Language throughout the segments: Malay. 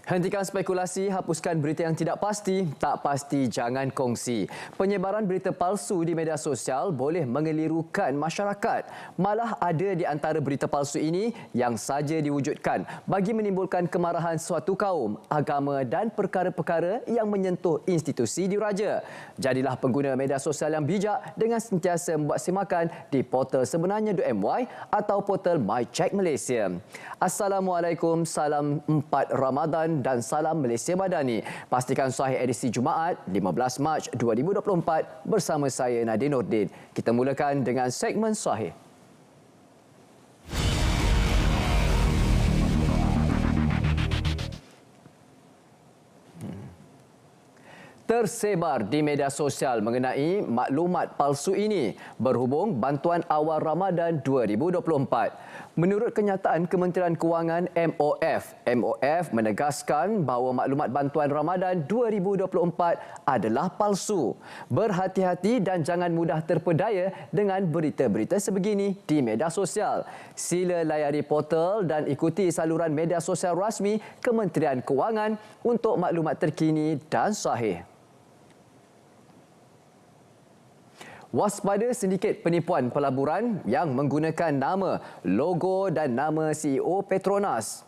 Hentikan spekulasi, hapuskan berita yang tidak pasti, tak pasti jangan kongsi. Penyebaran berita palsu di media sosial boleh mengelirukan masyarakat. Malah ada di antara berita palsu ini yang saja diwujudkan bagi menimbulkan kemarahan suatu kaum, agama dan perkara-perkara yang menyentuh institusi diraja. Jadilah pengguna media sosial yang bijak dengan sentiasa membuat semakan di portal sebenarnya.my atau portal MyCheck Malaysia. Assalamualaikum, salam 4 Ramadan dan salam Malaysia Madani. Pastikan sahih edisi Jumaat 15 Mac 2024 bersama saya Nadine Nordin. Kita mulakan dengan segmen sahih. Tersebar di media sosial mengenai maklumat palsu ini berhubung bantuan awal Ramadan 2024. Menurut kenyataan Kementerian Kewangan MOF menegaskan bahawa maklumat bantuan Ramadan 2024 adalah palsu. Berhati-hati dan jangan mudah terpedaya dengan berita-berita sebegini di media sosial. Sila layari portal dan ikuti saluran media sosial rasmi Kementerian Kewangan untuk maklumat terkini dan sahih. Waspada sindiket penipuan pelaburan yang menggunakan nama, logo dan nama CEO Petronas.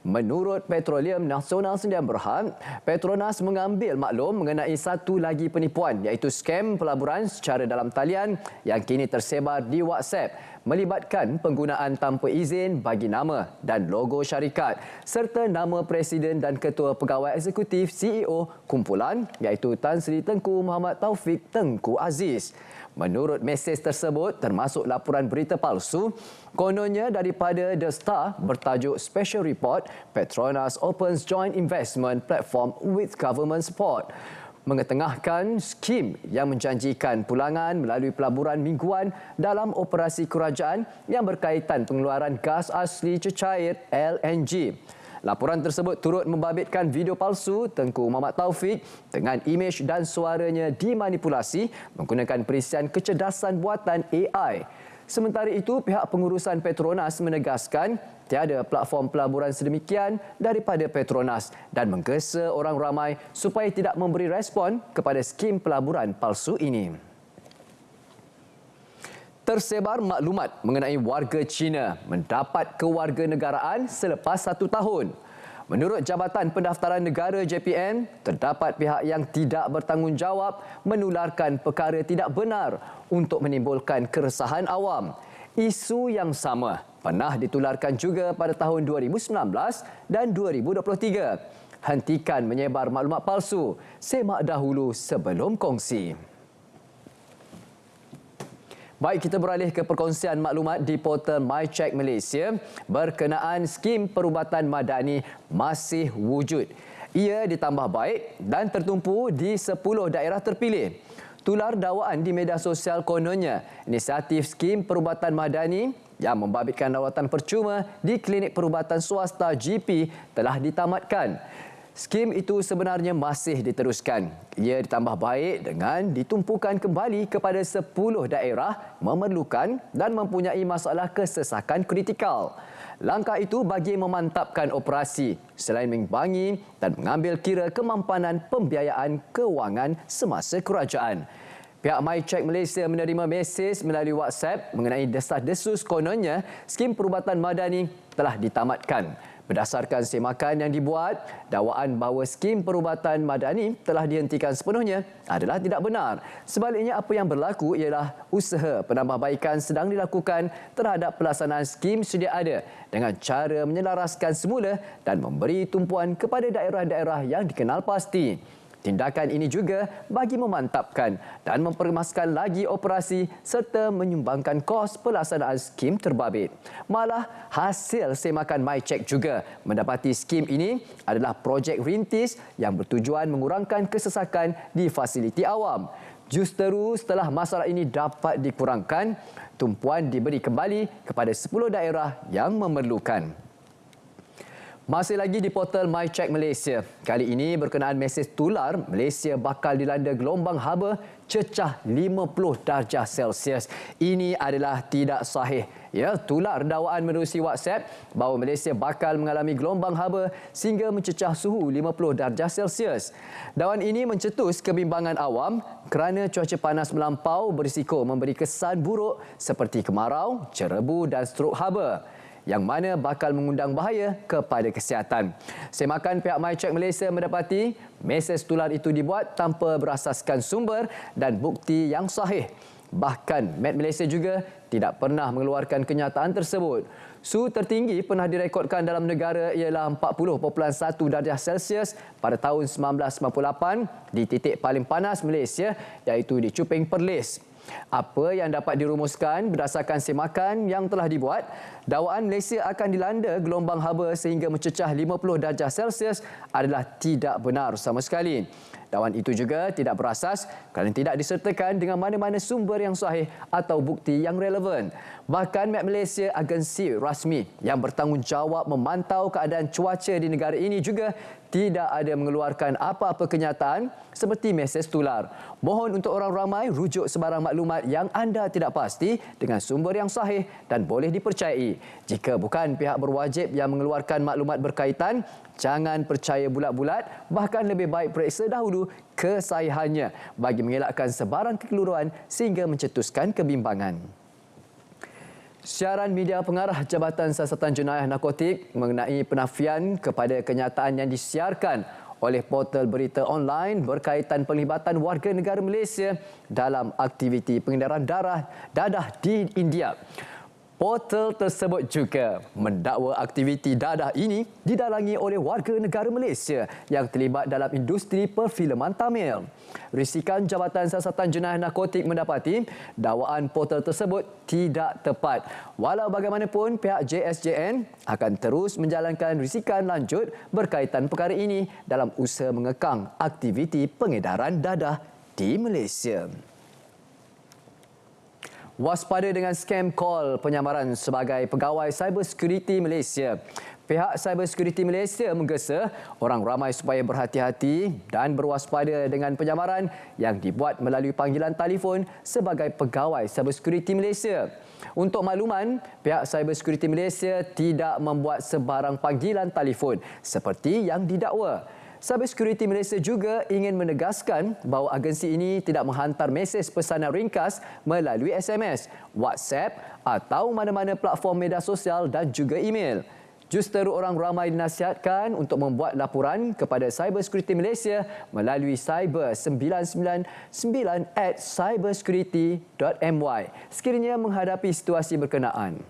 Menurut Petroleum Nasional Sdn Bhd, Petronas mengambil maklum mengenai satu lagi penipuan iaitu skam pelaburan secara dalam talian yang kini tersebar di WhatsApp melibatkan penggunaan tanpa izin bagi nama dan logo syarikat serta nama Presiden dan Ketua Pegawai Eksekutif CEO kumpulan iaitu Tan Sri Tengku Muhammad Taufik Tengku Aziz. Menurut mesej tersebut termasuk laporan berita palsu kononnya daripada The Star bertajuk Special Report Petronas Opens Joint Investment Platform with Government Support mengetengahkan skim yang menjanjikan pulangan melalui pelaburan mingguan dalam operasi kerajaan yang berkaitan pengeluaran gas asli cecair LNG. Laporan tersebut turut membabitkan video palsu Tengku Muhammad Taufik dengan imej dan suaranya dimanipulasi menggunakan perisian kecerdasan buatan AI. Sementara itu, pihak pengurusan Petronas menegaskan tiada platform pelaburan sedemikian daripada Petronas dan menggesa orang ramai supaya tidak memberi respon kepada skim pelaburan palsu ini. Tersebar maklumat mengenai warga Cina mendapat kewarganegaraan selepas 1 tahun. Menurut Jabatan Pendaftaran Negara JPN, terdapat pihak yang tidak bertanggungjawab menularkan perkara tidak benar untuk menimbulkan keresahan awam. Isu yang sama pernah ditularkan juga pada tahun 2019 dan 2023. Hentikan menyebar maklumat palsu. Semak dahulu sebelum kongsi. Baik, kita beralih ke perkongsian maklumat di portal MyCheck Malaysia berkenaan skim perubatan madani masih wujud. Ia ditambah baik dan tertumpu di 10 daerah terpilih. Tular dakwaan di media sosial kononnya, inisiatif skim perubatan madani yang membabitkan rawatan percuma di klinik perubatan swasta GP telah ditamatkan. Skim itu sebenarnya masih diteruskan. Ia ditambah baik dengan ditumpukan kembali kepada 10 daerah memerlukan dan mempunyai masalah kesesakan kritikal. Langkah itu bagi memantapkan operasi selain mengimbangi dan mengambil kira kemampanan pembiayaan kewangan semasa kerajaan. Pihak MyCheck Malaysia menerima mesej melalui WhatsApp mengenai desas-desus kononnya skim perubatan madani telah ditamatkan. Berdasarkan semakan yang dibuat, dakwaan bahawa skim perubatan madani telah dihentikan sepenuhnya adalah tidak benar. Sebaliknya, apa yang berlaku ialah usaha penambahbaikan sedang dilakukan terhadap pelaksanaan skim sedia ada dengan cara menyelaraskan semula dan memberi tumpuan kepada daerah-daerah yang dikenal pasti. Tindakan ini juga bagi memantapkan dan mempermaskan lagi operasi serta menyumbangkan kos pelaksanaan skim terbabit. Malah, hasil semakan MyCheck juga mendapati skim ini adalah projek rintis yang bertujuan mengurangkan kesesakan di fasiliti awam. Justeru setelah masalah ini dapat dikurangkan, tumpuan diberi kembali kepada 10 daerah yang memerlukan. Masih lagi di portal MyCheck Malaysia. Kali ini berkenaan mesej tular, Malaysia bakal dilanda gelombang haba cecah 50 darjah Celsius. Ini adalah tidak sahih. Ya, tular dakwaan menerusi WhatsApp bahawa Malaysia bakal mengalami gelombang haba sehingga mencecah suhu 50 darjah Celsius. Dakwaan ini mencetus kebimbangan awam kerana cuaca panas melampau berisiko memberi kesan buruk seperti kemarau, cerebu dan strok haba, yang mana bakal mengundang bahaya kepada kesihatan. Semakan pihak MyCheck Malaysia mendapati mesej tular itu dibuat tanpa berasaskan sumber dan bukti yang sahih. Bahkan Met Malaysia juga tidak pernah mengeluarkan kenyataan tersebut. Suhu tertinggi pernah direkodkan dalam negara ialah 40.1 darjah Celsius pada tahun 1998 di titik paling panas Malaysia iaitu di Cuping Perlis. Apa yang dapat dirumuskan berdasarkan semakan yang telah dibuat, dakwaan Malaysia akan dilanda gelombang haba sehingga mencecah 50 darjah Celsius adalah tidak benar sama sekali. Dakwaan itu juga tidak berasas kerana tidak disertakan dengan mana-mana sumber yang sahih atau bukti yang relevan. Bahkan Met Malaysia, agensi rasmi yang bertanggungjawab memantau keadaan cuaca di negara ini juga tidak ada mengeluarkan apa-apa kenyataan seperti mesej tular. Mohon untuk orang ramai rujuk sebarang maklumat yang anda tidak pasti dengan sumber yang sahih dan boleh dipercayai. Jika bukan pihak berwajib yang mengeluarkan maklumat berkaitan, jangan percaya bulat-bulat, bahkan lebih baik periksa dahulu kesahihannya bagi mengelakkan sebarang kekeliruan sehingga mencetuskan kebimbangan. Siaran media pengarah Jabatan Siasatan Jenayah Narkotik mengenai penafian kepada kenyataan yang disiarkan oleh portal berita online berkaitan pelibatan warga negara Malaysia dalam aktiviti pengedaran dadah di India. Portal tersebut juga mendakwa aktiviti dadah ini didalangi oleh warga negara Malaysia yang terlibat dalam industri perfilman Tamil. Risikan Jabatan Siasatan Jenayah Narkotik mendapati dakwaan portal tersebut tidak tepat. Walau bagaimanapun, pihak JSJN akan terus menjalankan risikan lanjut berkaitan perkara ini dalam usaha mengekang aktiviti pengedaran dadah di Malaysia. Waspada dengan skam call penyamaran sebagai pegawai Cybersecurity Malaysia. Pihak Cybersecurity Malaysia menggesa orang ramai supaya berhati-hati dan berwaspada dengan penyamaran yang dibuat melalui panggilan telefon sebagai pegawai Cybersecurity Malaysia. Untuk makluman, pihak Cybersecurity Malaysia tidak membuat sebarang panggilan telefon seperti yang didakwa. Cybersecurity Malaysia juga ingin menegaskan bahawa agensi ini tidak menghantar mesej pesanan ringkas melalui SMS, WhatsApp atau mana-mana platform media sosial dan juga email. Justeru orang ramai dinasihatkan untuk membuat laporan kepada Cybersecurity Malaysia melalui cyber999@cybersecurity.my sekiranya menghadapi situasi berkenaan.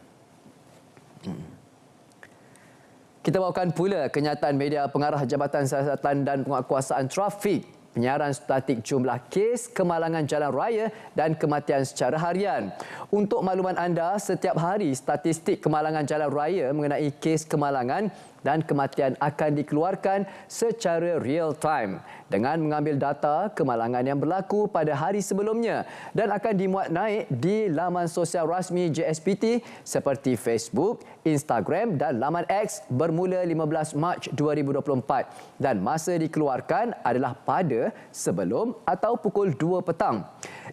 Kita bawakan pula kenyataan media pengarah Jabatan Siasatan dan Penguatkuasaan Trafik, penyiaran statik jumlah kes kemalangan jalan raya dan kematian secara harian. Untuk makluman anda, setiap hari statistik kemalangan jalan raya mengenai kes kemalangan dan kematian akan dikeluarkan secara real time dengan mengambil data kemalangan yang berlaku pada hari sebelumnya dan akan dimuat naik di laman sosial rasmi JSPT seperti Facebook, Instagram dan laman X bermula 15 Mac 2024 dan masa dikeluarkan adalah pada sebelum atau pukul 2 petang.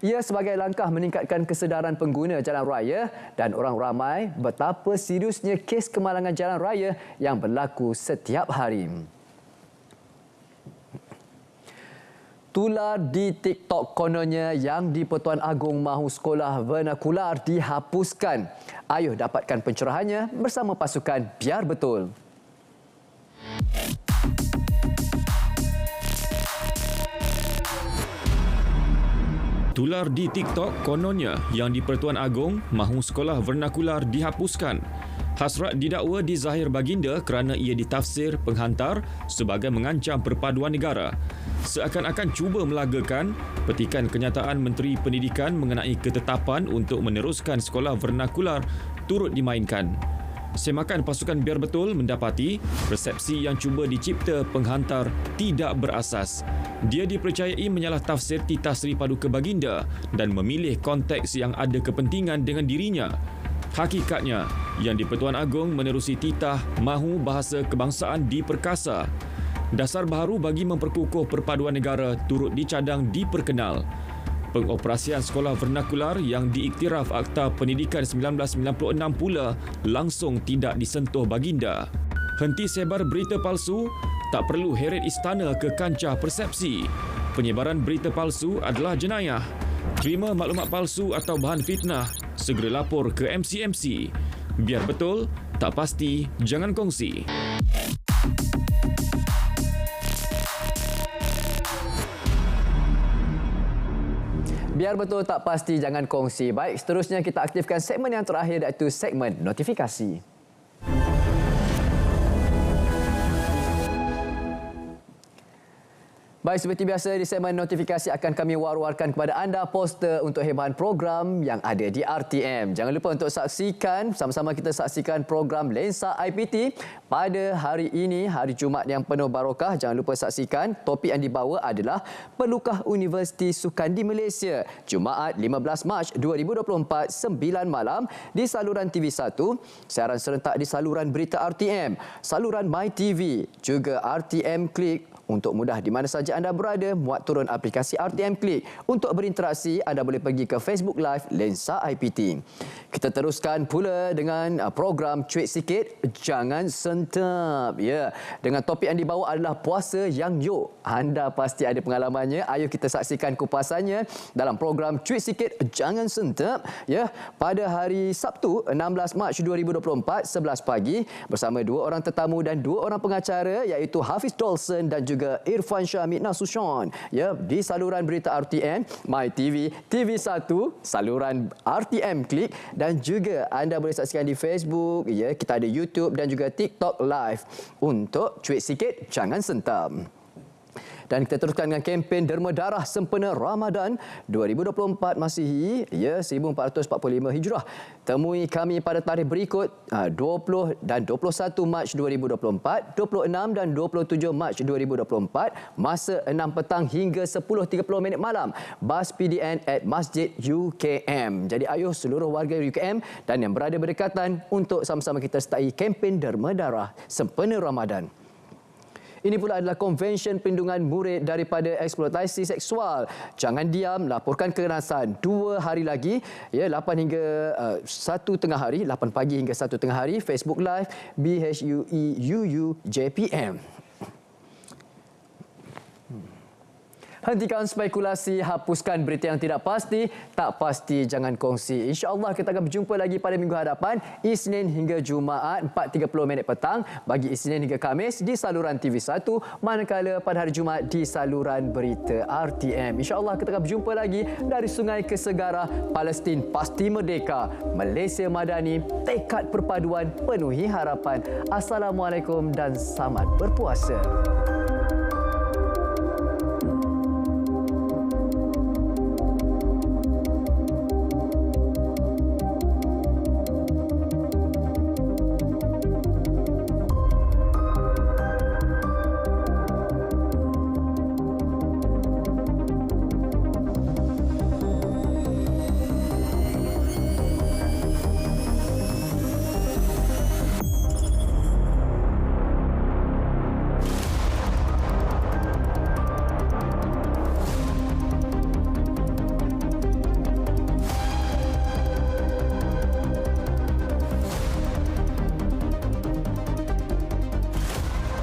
Ia sebagai langkah meningkatkan kesedaran pengguna jalan raya dan orang ramai betapa seriusnya kes kemalangan jalan raya yang berlaku setiap hari. Tular di TikTok kononnya yang di-Pertuan Agong mahu sekolah vernakular dihapuskan. Ayuh dapatkan pencerahannya bersama pasukan Biar Betul. Tular di TikTok kononnya yang di-Pertuan Agong mahu sekolah vernakular dihapuskan. Hasrat didakwa di Zahir Baginda kerana ia ditafsir penghantar sebagai mengancam perpaduan negara. Seakan-akan cuba melagakan petikan kenyataan Menteri Pendidikan mengenai ketetapan untuk meneruskan sekolah vernakular turut dimainkan. Semakan pasukan Biar Betul mendapati persepsi yang cuba dicipta penghantar tidak berasas. Dia dipercayai menyalah tafsir Titah Seri Paduka Baginda dan memilih konteks yang ada kepentingan dengan dirinya. Hakikatnya, Yang di-Pertuan Agong menerusi titah mahu bahasa kebangsaan diperkasa. Dasar baharu bagi memperkukuh perpaduan negara turut dicadang diperkenal. Pengoperasian sekolah vernakular yang diiktiraf Akta Pendidikan 1996 pula langsung tidak disentuh baginda. Henti sebar berita palsu, tak perlu heret istana ke kancah persepsi. Penyebaran berita palsu adalah jenayah. Terima maklumat palsu atau bahan fitnah, segera lapor ke MCMC. Biar betul, tak pasti, jangan kongsi. Biar betul tak pasti, jangan kongsi. Baik, seterusnya kita aktifkan segmen yang terakhir iaitu segmen notifikasi. Baik, seperti biasa di segmen notifikasi akan kami war-warkan kepada anda poster untuk hebahan program yang ada di RTM. Jangan lupa untuk saksikan, sama-sama kita saksikan program Lensa IPT pada hari ini, hari Jumaat yang penuh barakah. Jangan lupa saksikan. Topik yang dibawa adalah Perlukah Universiti Sukan di Malaysia? Jumaat 15 Mac 2024, 9 malam di saluran TV1, siaran serentak di saluran berita RTM, saluran MyTV, juga RTM Klik. Untuk mudah di mana saja anda berada, muat turun aplikasi RTM Klik. Untuk berinteraksi, anda boleh pergi ke Facebook Live Lensa IPT. Kita teruskan pula dengan program Cuit Sikit, Jangan Sentap. Ya, dengan topik yang dibawa adalah puasa yang yuk. Anda pasti ada pengalamannya. Ayo kita saksikan kupasannya dalam program Cuit Sikit, Jangan Sentap. Ya, pada hari Sabtu 16 Mac 2024, 11 pagi bersama dua orang tetamu dan dua orang pengacara iaitu Hafiz Dolson dan juga Irfan Syamid Nasution, ya, di saluran berita RTM, MyTV, TV1, saluran RTM Klik, dan juga anda boleh saksikan di Facebook, ya, kita ada YouTube dan juga TikTok Live untuk Cuit Sikit, Jangan Sentap. Dan kita teruskan dengan kempen Derma Darah Sempena Ramadan 2024 Masihi, ya, 1445 Hijrah. Temui kami pada tarikh berikut 20 dan 21 Mac 2024, 26 dan 27 Mac 2024, masa 6 petang hingga 10.30 malam. Bas PDN at Masjid UKM. Jadi ayo seluruh warga UKM dan yang berada berdekatan untuk sama-sama kita sertai kempen Derma Darah Sempena Ramadan. Ini pula adalah Konvensyen Perlindungan Murid daripada Eksploitasi Seksual. Jangan diam, laporkan kekerasan. 2 hari lagi, ya, 8 hingga 1 tengah hari, 8 pagi hingga 1 tengah hari, Facebook Live BHUEUU JPM. Hentikan spekulasi, hapuskan berita yang tidak pasti, tak pasti jangan kongsi. InsyaAllah kita akan berjumpa lagi pada minggu hadapan, Isnin hingga Jumaat 4.30 petang, bagi Isnin hingga Khamis di saluran TV1, manakala pada hari Jumaat di saluran berita RTM. InsyaAllah kita akan berjumpa lagi dari sungai ke segara, Palestin pasti merdeka, Malaysia Madani, tekad perpaduan penuhi harapan. Assalamualaikum dan selamat berpuasa.